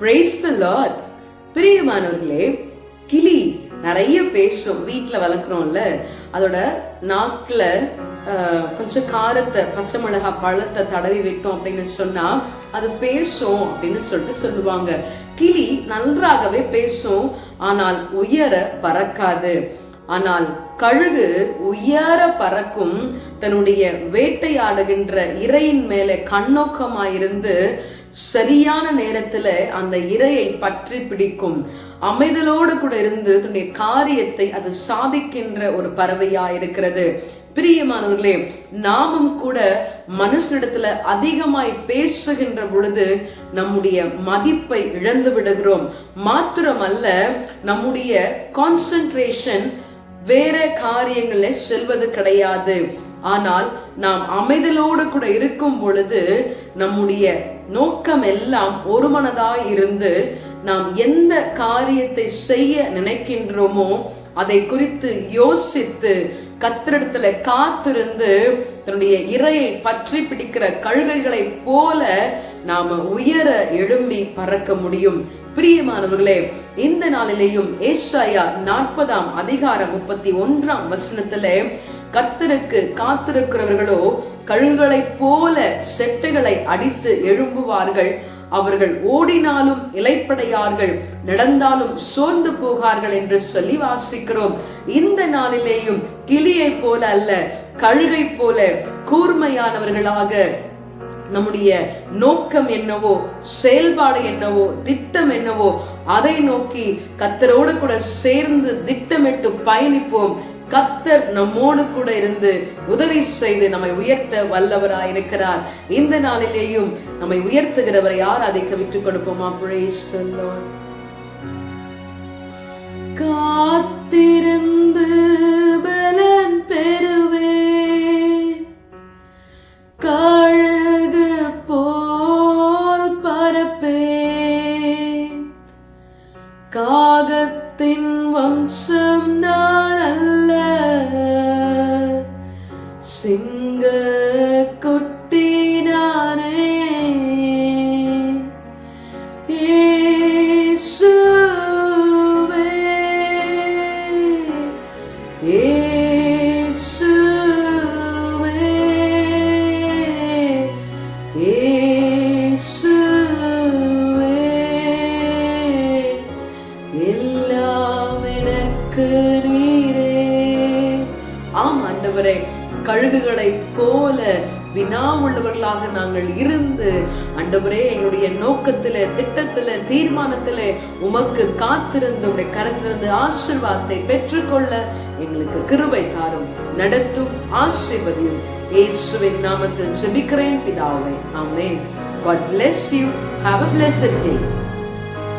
Praise the Lord. பிரியமானவர்களே, கிளி நிறைய பேசும். வீட்டுல வளர்க்குறோம்ல, அதோட நாக்குல கொஞ்சம் காரத்தை, பச்சை மிளகா பழத்தை தடவி விட்டோம் அப்படின்னு சொன்னா அது பேசும் அப்படின்னு சொல்லுவாங்க. கிளி நன்றாகவே பேசும், ஆனால் உயர பறக்காது. ஆனால் கழுகு உயர பறக்கும். தன்னுடைய வேட்டையாடுகின்ற இரையின் மேல கண்ணோக்கமாயிருந்து சரியான நேரத்துல அந்த இரையை பற்றி பிடிக்கும். அமைதலோடு கூட இருந்து தன்னுடைய காரியத்தை அது சாதிக்கின்ற ஒரு பறவையா இருக்கிறது. பிரியமானவர்களே, நாமும் கூட மனுஷனிடத்துல அதிகமாய் பேசுகின்ற பொழுது நம்முடைய மதிப்பை இழந்து விடுகிறோம். மாத்திரமல்ல, நம்முடைய கான்சென்ட்ரேஷன் வேற காரியங்கள செல்வது கிடையாது. ஆனால் நாம் அமைதலோடு கூட இருக்கும் பொழுது நம்முடைய நோக்கம் எல்லாம் ஒருமனதாய் இருந்து நாம் எந்த காரியத்தை செய்ய நினைக்கின்றோமோ அதை குறித்து யோசித்து கர்த்தரிடத்துல காத்திருந்து தன்னுடைய இரையை பற்றி பிடிக்கிற கழுகைகளை போல நாம உயர எழும்பி பறக்க முடியும். பிரியமானவர்களே, இந்த நாளிலேயும் ஏசாயா 40ஆம் அதிகாரம் 31ஆம் வசனத்திலே கர்த்தருக்கு காத்திருக்கிறவர்களோ கழுகுகளை போல செட்டைகளை அடித்து எழும்புவார்கள். அவர்கள் ஓடினாலும் இளைப்படையார்கள், நடந்தாலும் சோர்ந்து போகார்கள் என்று சொல்லி வாசிக்கிறோம். இந்த நாளிலேயும் கிளியை போல அல்ல, கழுகை போல கூர்மையானவர்களாக நம்முடைய நோக்கம் என்னவோ, செயல்பாடு என்னவோ, திட்டம் என்னவோ அதை நோக்கி கர்த்தரோடு கூட சேர்ந்து திட்டமிட்டு பயணிப்போம். கர்த்தர் நம்மோடு கூட இருந்து உதவி செய்து நம்மை உயர்த்த வல்லவராயிருக்கிறார். இந்த நாளிலேயும் நம்மை உயர்த்துகிறவரை ஆராதிக்க விட்டுக் கொடுப்போமா? Praise the Lord. காத்திருந்து பலன் பெறுவே, கழுகு போல் பரப்பே, காகத்தின் வம்சம் நான் அல்ல, சிங்க குட்டி நானே, இயேசுவே, இயேசுவே, இயேசுவே, எல்லாம் எனக்கு நீரே. ஆம் ஆண்டவரே, கழுகுகளை போல வினா உள்ளவர்களாக நாங்கள் இருந்து ஆண்டவரே எங்களுடைய நோக்கத்தில, திட்டத்தில, தீர்மானத்தில உமக்கு காத்திருந்து உடைய கரத்திலிருந்து ஆசீர்வாதத்தை பெற்றுக்கொள்ள எங்களுக்கு கிருபை தாரும், நடத்தும், ஆசீர்வதியும். இயேசுவின் நாமத்தில் ஜெபிக்கிறேன் பிதாவே, ஆமென். God bless you. Have a blessed day.